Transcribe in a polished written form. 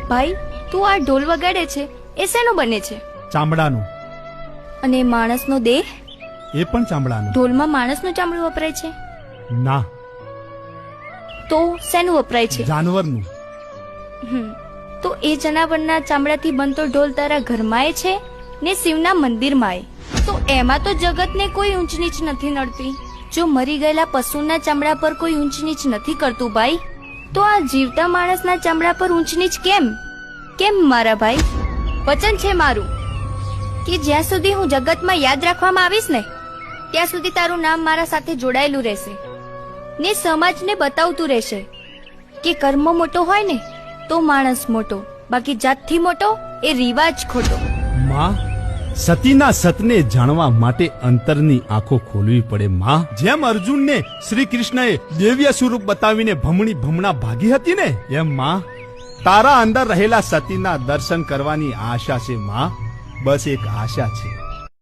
ભાઈ, તું આ ઢોલ વગાડે છે એ શેનો બને છે? ચામડાનો. અને માણસનો દેહ? એ પણ ચામડાનો. ઢોલમાં માણસનું ચામડું વપરાય છે? ના. તો શેનું વપરાય છે? જાનવરનું. તો એ જનાવરના ચામડાથી બનતો ઢોલ તારા ઘરમાંય છે ને શિવના મંદિરમાંય. તો એમાં તો જગતને કોઈ ઊંચ નીચ નથી નડતી. જો મરી ગયેલા પશુના ચામડા પર કોઈ ઊંચ નીચ નથી કરતું ભાઈ, તો આ જીવતા માણસના ચામડા પર ઊંચ નીચ કેમ? કેમ મારા ભાઈ? વચન છે મારું કે જ્યાં સુધી હું જગતમાં યાદ રાખવામાં આવીશ ને, ત્યાં સુધી તારું નામ મારા સાથે જોડાયેલું રહેશે ને સમાજને બતાવતું રહેશે કે કર્મ મોટો હોય ને તો માણસ મોટો, બાકી જાતથી મોટો એ રિવાજ ખોટો. માં, સતીના સતને જાણવા માટે અંતરની આંખો ખોલવી પડે માં. જેમ અર્જુનને શ્રી કૃષ્ણએ દિવ્ય સ્વરૂપ બતાવીને ભમણા ભાગી હતી ને, એમ માં તારા અંદર રહેલા સતીના દર્શન કરવાની આશા છે માં. બસ એક આશા છે.